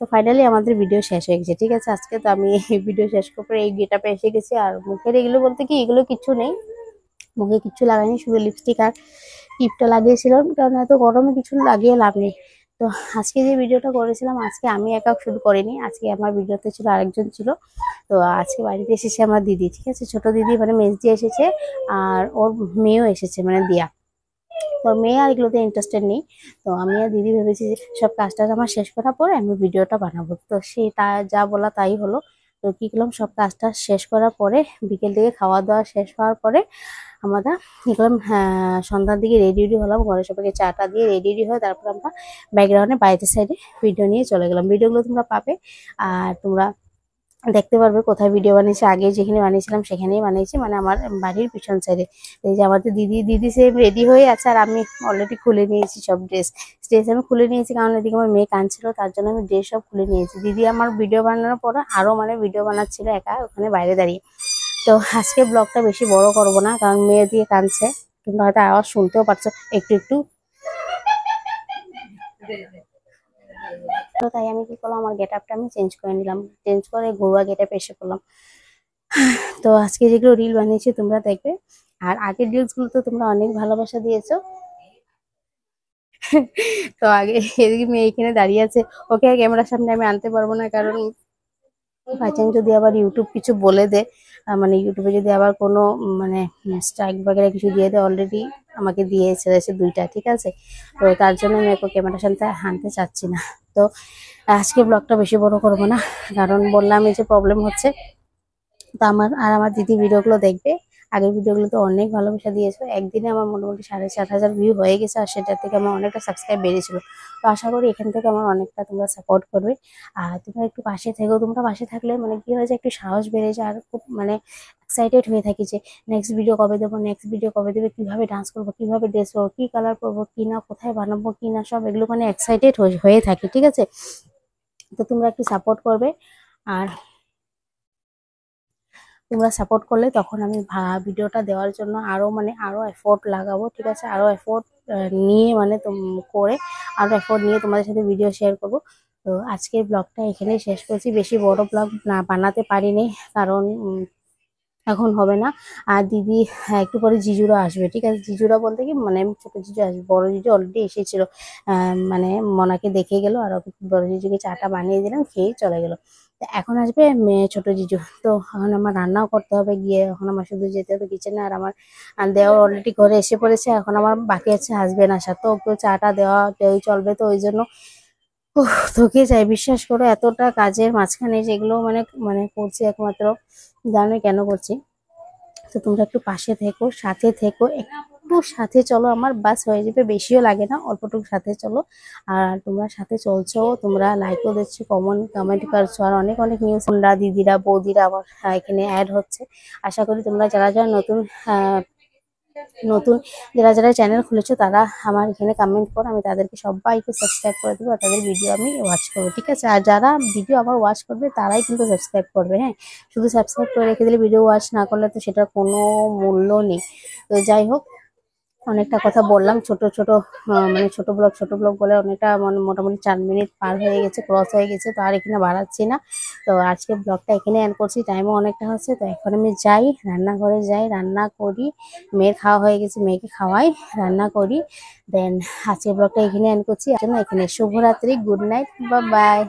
তো ফাইনালি আমাদের ভিডিও শেষ হয়ে গেছে, ঠিক আছে। আজকে তো আমি এই ভিডিও শেষ করে এই গেটআপে এসে গেছি। আর মুখের এগুলো বলতে কি এগুলো কিছু নেই, মুখে কিছু লাগাইনি, শুধু লিপস্টিক আর টিপটা লাগিয়েছিলাম, কারণ এত গরমে কিছু লাগিয়ে লাভ নেই। তো আজকে যে ভিডিওটা করেছিলাম, আজকে আমি একা শুধু করিনি, আজকে আমার ভিডিওতে ছিল আরেকজন ছিল। তো আজকে বাড়িতে এসেছে আমার দিদি, ঠিক আছে, ছোট দিদি মানে মেজদি এসেছে, আর ওর মেয়েও এসেছে মানে দিয়া। তো মেয়ে আর এগুলোতে ইন্টারেস্টেড নেই। তো আমি আর দিদি ভেবেছি যে সব কাজটা আমার শেষ করার পরে আমি ভিডিওটা বানাবো। তো সে তা যা বলা তাই হলো। তো কি করলাম, সব কাজটা শেষ করার পরে বিকেল থেকে খাওয়া দাওয়া শেষ হওয়ার পরে আমরা কি করলাম, সন্ধ্যার দিকে রেডি হলাম, ঘরে সবাইকে চাটা দিয়ে রেডি হয়ে তারপর আমরা ব্যাকগ্রাউন্ডে বাইরের সাইডে ভিডিও নিয়ে চলে গেলাম। ভিডিওগুলো তোমরা পাবে, আর তোমরা দেখতে পারবে কোথায় ভিডিও বানিয়েছি। আগে যেখানে বানিয়েছিলাম সেখানেই বানিয়েছি, মানে আমার বাড়ির পিছন সাইডে। এই যে আমাদের দিদি সেম রেডি হয়ে আছে, আর আমি অলরেডি খুলে নিয়েছি সব ড্রেস আমি খুলে নিয়েছি, কারণ এদিকে আমার মেয়ে কাঁদছিল, তার জন্য আমি ড্রেস সব খুলে নিয়েছি। দিদি আমার ভিডিও বানানোর পরে আরো মানে ভিডিও বানাচ্ছিল একা ওখানে বাইরে দাঁড়িয়ে। তো আজকে ব্লগটা বেশি বড় করব না, কারণ মেয়ে দিয়ে কাঁদছে, তোমরা হয়তো আওয়াজ শুনতেও পারছো একটু একটু। তো তাই আমি কি করলাম, আমার গেটআপটা আমি চেঞ্জ করে নিলাম, চেঞ্জ করে ঘরোয়া গেটআপে এসে পড়লাম। তো আজকে যেগুলো রিল বানিয়েছি তোমরা দেখবে, আর আগের রিলস গুলো তো তোমরা অনেক ভালোবাসা দিয়েছো। তো আগে এদিকে মেয়ে এখানে দাঁড়িয়ে আছে, ওকে আর ক্যামেরার সামনে আমি আনতে পারবো না, কারণ বাচ্চান যদি আবার ইউটিউব কিছু বলে দেয়, মানে ইউটিউবে যদি আবার কোনো মানে স্ট্রাইক বাগেরা কিছু দিয়ে দেয়, অলরেডি আমাকে দিয়ে ছেড়েছে 2টা, ঠিক আছে। তো তার জন্য আমি ওকে ক্যামেরার সামনে আনতে চাচ্ছি না। তো আজকে ব্লগটা বেশি বড় করবো না, কারণ বললাম এই যে প্রবলেম হচ্ছে। তো আমার দিদি ভিডিওগুলো দেখবে, আগের ভিডিওগুলো তো অনেক ভালোবাসা দিয়েছো, একদিনে আমার মোটামুটি 7,500 ভিউ হয়ে গেছে, আর সেটা থেকে আমার অনেকটা সাবস্ক্রাইব বেড়েছিল। তো আশা করি এখান থেকে আমার অনেকটা তোমরা সাপোর্ট করবে, আর তোমরা একটু পাশে থেকো। তোমরা পাশে থাকলে মানে কি হয়েছে, একটু সাহস বেড়ে যায়, আর খুব মানে এক্সাইটেড হয়ে থাকি যে নেক্সট ভিডিও কবে দেবো, নেক্সট ভিডিও কবে দেবে, কিভাবে ডান্স করবো, কিভাবে ড্রেস করবো, কি কালার করবো, কি না, কোথায় বানাবো, কি না, সব এগুলো মানে এক্সাইটেড হয়ে থাকি, ঠিক আছে। তো তোমরা একটু সাপোর্ট করবে, আর তোমরা সাপোর্ট করলে তখন আমি ভিডিওটা দেওয়ার জন্য আরো এফোর্ট লাগাবো, ঠিক আছে, আরো এফোর্ট নিয়ে মানে করে আরো এফোর্ট নিয়ে তোমাদের সাথে ভিডিও শেয়ার করব। তো আজকের ব্লগটা এখানেই শেষ করছি, বেশি বড় ব্লগ না বানাতে পারিনি, কারণ এখন হবে না। আর দিদি একটু পরে জিজুরা আসবে, ঠিক আছে, জিজুরা বলতে কি মানে ছোট জিজু আসবে, বড় জিজু অলরেডি এসেছিল, মানে মনাকে দেখে গেল, আর ওকে বড় জিজুকে চাটা বানিয়ে দিলাম, খেয়ে চলে গেল। এখন আসবে ছোট জিজু। তো এখন আমার রান্নাও করতে হবে গিয়ে, এখন আমার শুধু যেতে হবে কিচেনে, আর আমার দেওয়ার অলরেডি ঘরে এসে পড়েছে, এখন আমার বাকি আছে হাজবেন্ড আসা, তো ওকে চাটা দেওয়াই চলবে। তো ওই জন্য থকে যায়, বিশ্বাস করো, এতটা কাজের মাঝখানে যেগুলো মানে মানে করছি একমাত্র জানো কেন করছি। তো তোমরা একটু পাশে থেকো, সাথে থেকো, একটু সাথে চলো, আমার বাস হয়ে যাবে, বেশিও লাগে না, অল্পটুকু সাথে চলো। আর তোমরা সাথে চলছো, তোমরা লাইকও দিচ্ছ, কমেন্ট করছো, আর অনেক অনেক নিউজ দিদিরা বৌদিরা আবার এখানে অ্যাড হচ্ছে। আশা করি তোমরা যারা যারা নতুন যারা চ্যানেল খুলেছো তারা আমার এখানে কমেন্ট করো, আমি তাদেরকে সবাইকে সাবস্ক্রাইব করে দেবো, আর তাদের ভিডিও আমি ওয়াচ করবো, ঠিক আছে। আর যারা ভিডিও আবার ওয়াচ করবে তারাই কিন্তু সাবস্ক্রাইব করবে, হ্যাঁ, শুধু সাবস্ক্রাইব করে রেখে দিলে ভিডিও ওয়াচ না করলে তো সেটার কোনো মূল্য নেই। তো যাই হোক, অনেকটা কথা বললাম, মানে ছোট ব্লগ বলে অনেকটা মোটামুটি 4 মিনিট পার হয়ে গেছে, ক্রস হয়ে গেছে, তো আর এখানে বাড়াচ্ছি না। তো আজকে ব্লগটা এখানে এন্ড করছি, টাইমও অনেকটা হচ্ছে। তো এখন আমি যাই রান্নাঘরে, যাই রান্না করি, মেয়ের খাওয়া হয়ে গেছে, মেয়েকে খাওয়াই, রান্না করি, দেন আজকে ব্লগটা এখানে এন্ড করছি। এখানে শুভরাত্রি, গুড নাইট, বাই বাই।